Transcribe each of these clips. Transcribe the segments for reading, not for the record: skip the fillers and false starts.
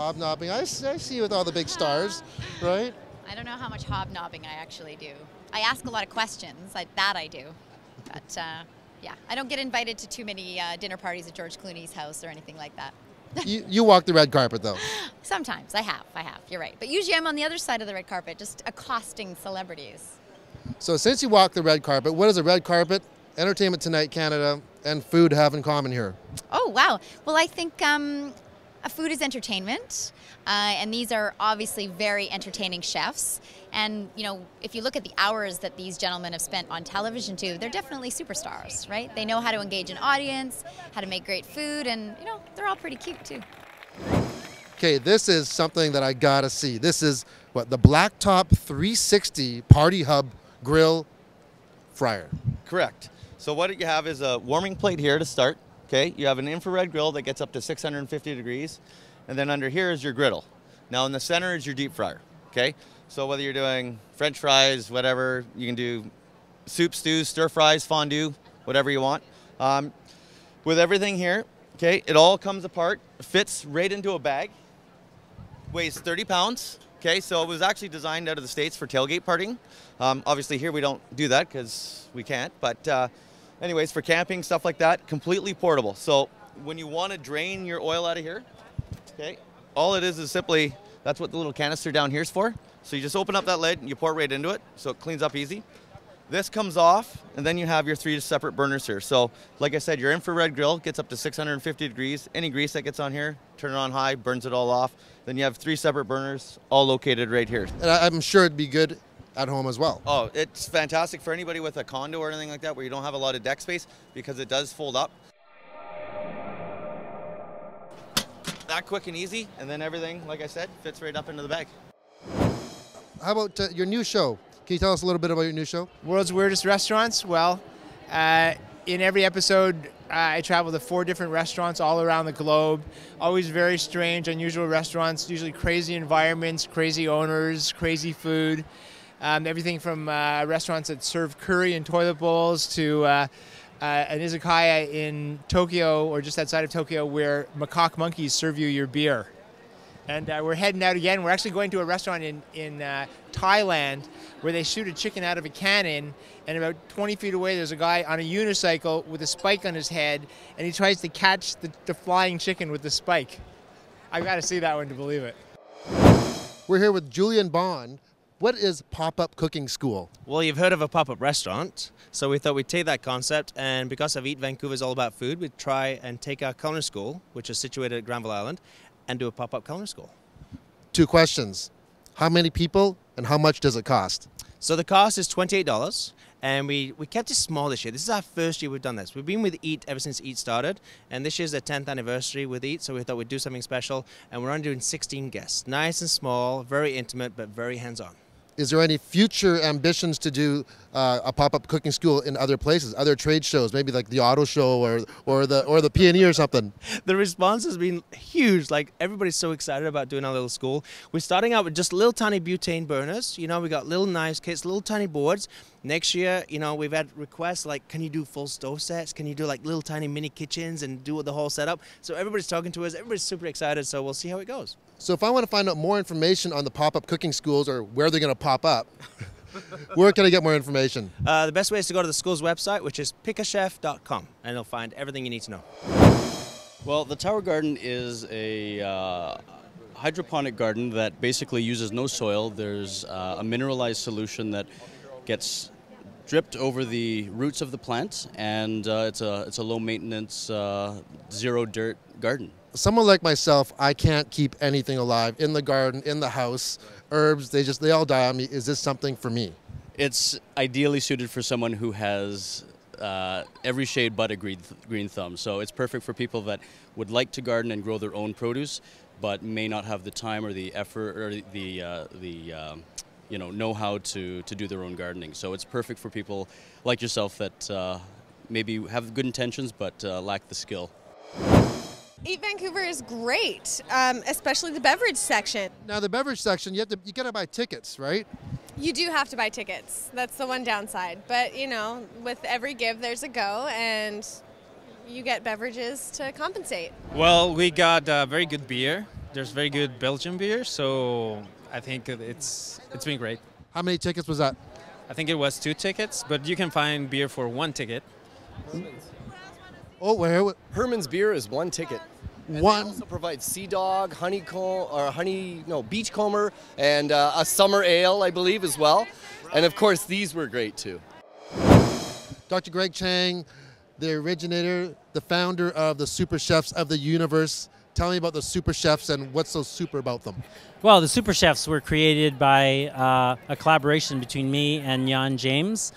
hobnobbing. I see you with all the big stars, right? I don't know how much hobnobbing I actually do. I ask a lot of questions, that I do. But yeah, I don't get invited to too many dinner parties at George Clooney's house or anything like that. You walk the red carpet, though. Sometimes, I have, you're right. But usually I'm on the other side of the red carpet, just accosting celebrities. So since you walk the red carpet, what does a red carpet, Entertainment Tonight Canada, and food have in common here? Oh, wow. Well, I think food is entertainment, and these are obviously very entertaining chefs. And, you know, if you look at the hours that these gentlemen have spent on television too, they're definitely superstars, right? They know how to engage an audience, how to make great food, and, you know, they're all pretty cute too. Okay, this is something that I gotta see. This is, what, the Blacktop 360 Party Hub Grill Fryer. Correct. So what you have is a warming plate here to start. Okay, you have an infrared grill that gets up to 650 degrees, and then under here is your griddle. Now in the center is your deep fryer. Okay, so whether you're doing French fries, whatever, you can do soup, stews, stir fries, fondue, whatever you want. With everything here, okay, it all comes apart, fits right into a bag, weighs 30 pounds. Okay, so it was actually designed out of the States for tailgate partying. Obviously here we don't do that because we can't, but anyways, for camping, stuff like that, completely portable. So when you want to drain your oil out of here, okay, all it is simply, that's what the little canister down here is for. So you just open up that lid and you pour it right into it, so it cleans up easy. This comes off, and then you have your 3 separate burners here. So like I said, your infrared grill gets up to 650 degrees. Any grease that gets on here, turn it on high, burns it all off. Then you have 3 separate burners, all located right here. And I'm sure it'd be good at home as well. Oh, it's fantastic for anybody with a condo or anything like that where you don't have a lot of deck space, because it does fold up. That quick and easy, and then everything, like I said, fits right up into the bag. How about your new show? Can you tell us a little bit about your new show? World's Weirdest Restaurants. Well, in every episode, I travel to 4 different restaurants all around the globe. Always very strange, unusual restaurants, usually crazy environments, crazy owners, crazy food. Everything from restaurants that serve curry in toilet bowls to an izakaya in Tokyo or just outside of Tokyo where macaque monkeys serve you your beer. And we're heading out again. We're actually going to a restaurant in Thailand where they shoot a chicken out of a cannon, and about 20 feet away there's a guy on a unicycle with a spike on his head, and he tries to catch the flying chicken with the spike. I've got to see that one to believe it. We're here with Julian Bond. What is Pop-Up Cooking School? Well, you've heard of a pop-up restaurant, so we thought we'd take that concept, and because of Eat Vancouver is all about food, we'd try and take our culinary school, which is situated at Granville Island, and do a pop-up culinary school. 2 questions. How many people and how much does it cost? So the cost is $28, and we kept it small this year. This is our first year we've done this. We've been with Eat ever since Eat started, and this year's the 10th anniversary with Eat, so we thought we'd do something special, and we're only doing 16 guests. Nice and small, very intimate, but very hands-on. Is there any future ambitions to do a pop-up cooking school in other places, other trade shows, maybe like the auto show or the P&E or something? The response has been huge. Like, everybody's so excited about doing our little school. We're starting out with just little tiny butane burners. You know, we got little knives kits, little tiny boards. Next year, you know, we've had requests like, can you do full stove sets? Can you do like little tiny mini kitchens and do the whole setup? So everybody's talking to us. Everybody's super excited. So we'll see how it goes. So if I want to find out more information on the pop-up cooking schools or where they're going to pop up, where can I get more information? The best way is to go to the school's website, which is pickachef.com, and you'll find everything you need to know. Well, the Tower Garden is a hydroponic garden that basically uses no soil. There's a mineralized solution that gets dripped over the roots of the plant, and it's a low maintenance, zero dirt garden. Someone like myself, I can't keep anything alive in the garden, in the house. Herbs, they all die on me. Is this something for me? It's ideally suited for someone who has every shade but a green thumb. So it's perfect for people that would like to garden and grow their own produce, but may not have the time or the effort or the know-how to do their own gardening. So it's perfect for people like yourself that maybe have good intentions but lack the skill. Eat Vancouver is great, especially the beverage section. Now the beverage section, you gotta buy tickets, right? You do have to buy tickets. That's the one downside. But you know, with every give, there's a go, and you get beverages to compensate. Well, we got very good beer, There's very good Belgian beer, so I think it's been great. How many tickets was that? I think it was 2 tickets, but you can find beer for 1 ticket. Oh, where? Herman's Beer is 1 ticket. And One. They also provide Sea Dog, Beachcomber, and a summer ale, I believe, as well. And of course, these were great too. Dr. Greg Chang, the originator, the founder of the Super Chefs of the Universe. Tell me about the Super Chefs and what's so super about them. Well, the Super Chefs were created by a collaboration between me and Jan James.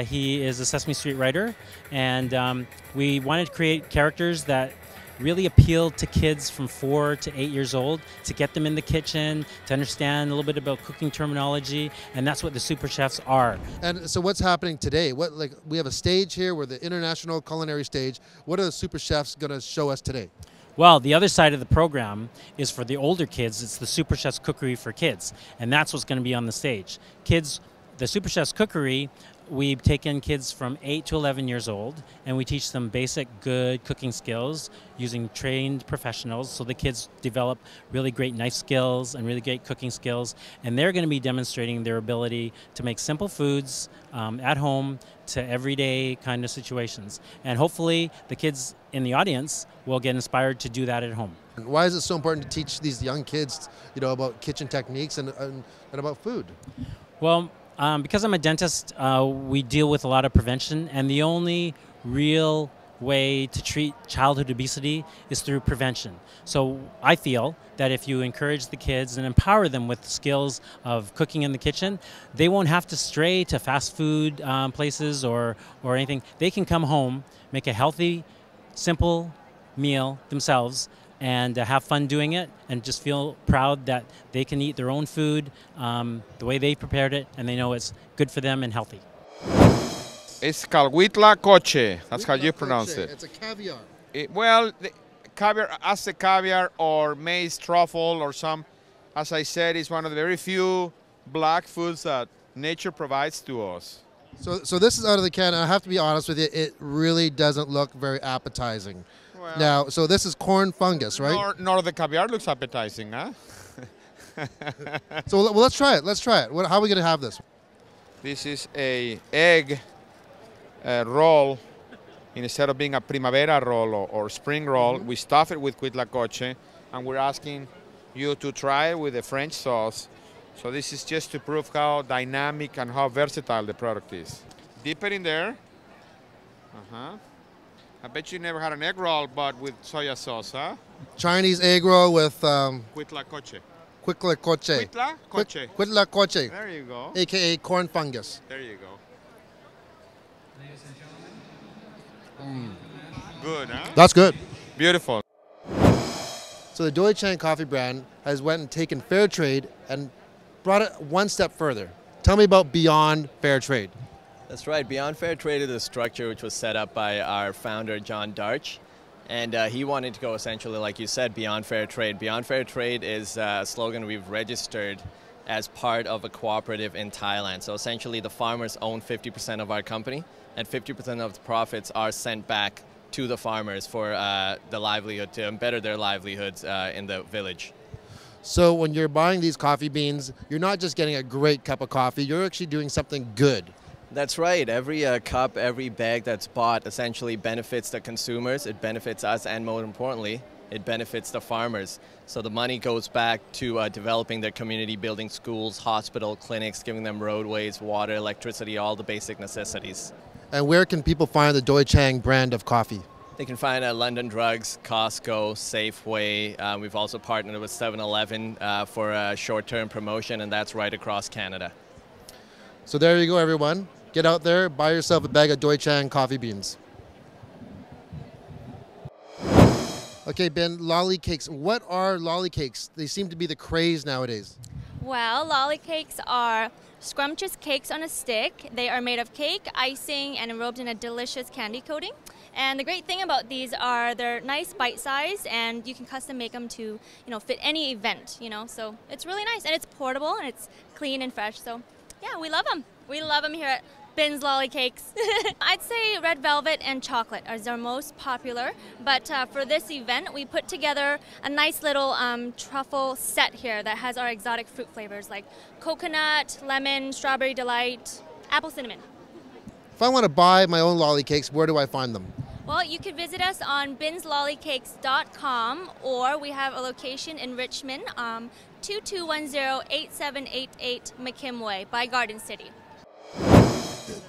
He is a Sesame Street writer, and we wanted to create characters that really appealed to kids from 4 to 8 years old, to get them in the kitchen, to understand a little bit about cooking terminology, and that's what the Super Chefs are. And so what's happening today? We have a stage here, we're the international culinary stage. What are the Super Chefs going to show us today? Well, the other side of the program is for the older kids. It's the Super Chef's Cookery for Kids, and that's what's going to be on the stage. Kids, the Super Chef's Cookery, we take in kids from 8 to 11 years old, and we teach them basic good cooking skills using trained professionals, so the kids develop really great knife skills and really great cooking skills, and they're going to be demonstrating their ability to make simple foods at home to everyday kind of situations. And hopefully the kids in the audience will get inspired to do that at home. Why is it so important to teach these young kids, about kitchen techniques and about food? Well, because I'm a dentist, we deal with a lot of prevention, and the only real way to treat childhood obesity is through prevention. So I feel that if you encourage the kids and empower them with skills of cooking in the kitchen, they won't have to stray to fast food places or anything. They can come home, make a healthy, simple meal themselves, and have fun doing it, and just feel proud that they can eat their own food the way they prepared it, and they know it's good for them and healthy. It's called Huitlacoche. That's how you pronounce it. It's a caviar. Caviar, Aztec caviar or maize truffle or some, as I said, is one of the very few black foods that nature provides to us. So this is out of the can. I have to be honest with you, it really doesn't look very appetizing. Well, now, so this is corn fungus, right? Nor the caviar looks appetizing, huh? So let's try it. Let's try it. How are we going to have this? This is a egg roll. Instead of being a primavera roll or spring roll, we stuff it with Huitlacoche, and we're asking you to try it with a French sauce. So this is just to prove how dynamic and how versatile the product is. Dip it in there. I bet you never had an egg roll, but with soya sauce, huh? Chinese egg roll with Huitlacoche. Huitlacoche. Huitlacoche. Huitlacoche. There you go. AKA corn fungus. There you go. Good, huh? That's good. Beautiful. So the Doi Chang coffee brand has went and taken fair trade and brought it one step further. Tell me about Beyond Fair Trade. That's right. Beyond Fair Trade is a structure which was set up by our founder, John Darch. And he wanted to go essentially, like you said, Beyond Fair Trade. Beyond Fair Trade is a slogan we've registered as part of a cooperative in Thailand. So essentially the farmers own 50% of our company, and 50% of the profits are sent back to the farmers for the livelihood, to better their livelihoods in the village. So when you're buying these coffee beans, you're not just getting a great cup of coffee, you're actually doing something good. That's right. Every cup, every bag that's bought essentially benefits the consumers, it benefits us, and more importantly, it benefits the farmers. So the money goes back to developing their community, building schools, hospital, clinics, giving them roadways, water, electricity, all the basic necessities. And where can people find the Doi Chang brand of coffee? They can find London Drugs, Costco, Safeway. We've also partnered with 7-Eleven for a short-term promotion, and that's right across Canada. So there you go, everyone. Get out there, buy yourself a bag of Doi Chang coffee beans. Okay, Ben, lolly cakes. What are lolly cakes? They seem to be the craze nowadays. Well, lolly cakes are scrumptious cakes on a stick. They are made of cake, icing, and enrobed in a delicious candy coating. And the great thing about these are they're nice bite size, and you can custom make them to, fit any event, So it's really nice, and it's portable, and it's clean and fresh. So yeah, we love them. We love them here at Bin's lolly cakes. I'd say red velvet and chocolate are our most popular, but for this event we put together a nice little truffle set here that has our exotic fruit flavors like coconut, lemon, strawberry delight, apple cinnamon. If I want to buy my own lolly cakes, where do I find them? Well, you could visit us on binslollycakes.com, or we have a location in Richmond, 2210-8788 McKim Way by Garden City.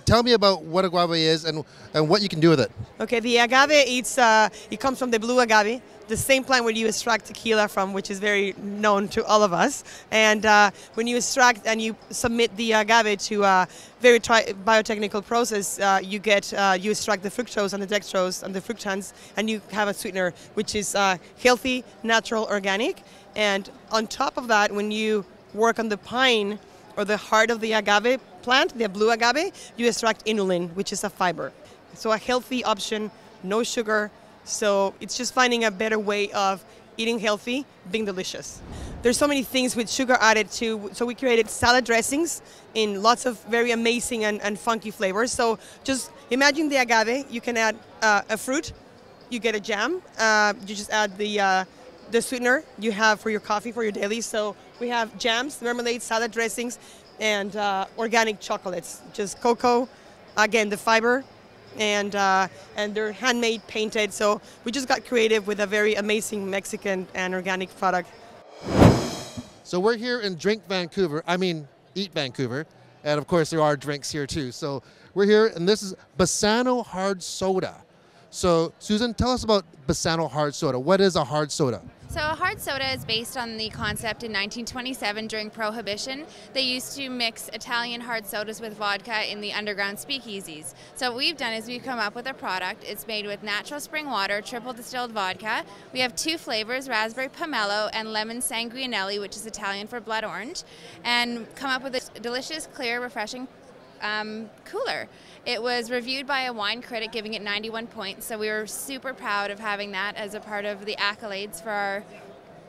Tell me about what agave is and what you can do with it. Okay, the agave, it comes from the blue agave, the same plant where you extract tequila from, which is very known to all of us. And when you extract and you submit the agave to a very biotechnical process, you extract the fructose and the dextrose and the fructans, and you have a sweetener, which is healthy, natural, organic. And on top of that, when you work on the pine or the heart of the agave plant, the blue agave, you extract inulin, which is a fiber. So a healthy option, no sugar. So it's just finding a better way of eating healthy, being delicious. There's so many things with sugar added to, so we created salad dressings in lots of very amazing and funky flavors. So just imagine the agave, you can add a fruit, you get a jam, you just add the sweetener you have for your coffee, for your daily. So we have jams, marmalades, salad dressings, and organic chocolates, just cocoa, again the fiber, and they're handmade, painted. So we just got creative with a very amazing Mexican and organic product. So we're here in Eat Vancouver, and of course there are drinks here too. So we're here, and this is Bassano Hard Soda. So Susan, tell us about Bassano Hard Soda. What is a hard soda? So a hard soda is based on the concept in 1927 during Prohibition. They used to mix Italian hard sodas with vodka in the underground speakeasies. So what we've done is we've come up with a product. It's made with natural spring water, triple distilled vodka. We have two flavors, raspberry pomelo and lemon sanguinelli, which is Italian for blood orange, and come up with a delicious, clear, refreshing cooler. It was reviewed by a wine critic giving it 91 points, so we were super proud of having that as a part of the accolades for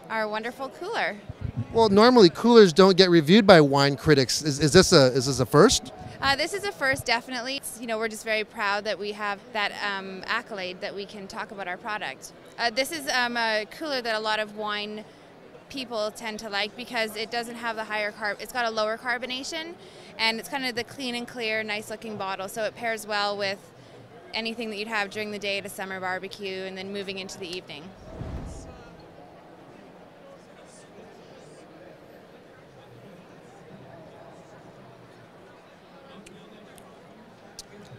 our wonderful cooler. Well, normally coolers don't get reviewed by wine critics. Is this a first? This is a first, definitely. We're just very proud that we have that accolade that we can talk about our product. This is a cooler that a lot of wine people tend to like because it doesn't have the higher carb. It's got a lower carbonation, and it's kind of the clean and clear, nice looking bottle, so it pairs well with anything that you'd have during the day at a summer barbecue and then moving into the evening.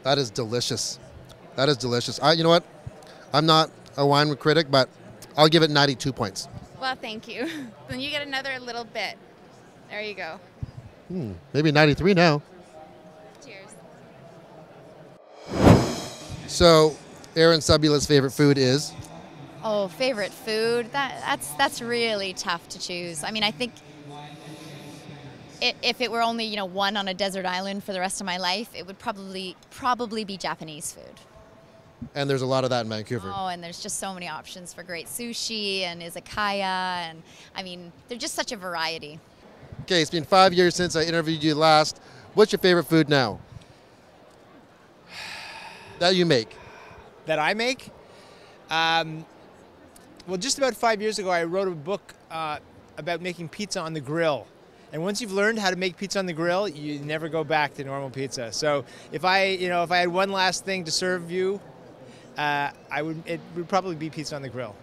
That is delicious. That is delicious. You know what? I'm not a wine critic, but I'll give it 92 points. Well, thank you. Then you get another little bit. There you go. Maybe 93 now. Cheers. So, Erin Sabula's favorite food is? Oh, favorite food? That's really tough to choose. I mean, I think if it were only one on a desert island for the rest of my life, it would probably be Japanese food. And there's a lot of that in Vancouver. Oh, and there's just so many options for great sushi and izakaya, and I mean, they're just such a variety. Okay, it's been 5 years since I interviewed you last. What's your favorite food now? That you make? That I make? Well, just about 5 years ago, I wrote a book about making pizza on the grill. And once you've learned how to make pizza on the grill, you never go back to normal pizza. So if I had one last thing to serve you, it would probably be pizza on the grill.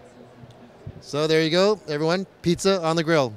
So there you go, everyone. Pizza on the grill.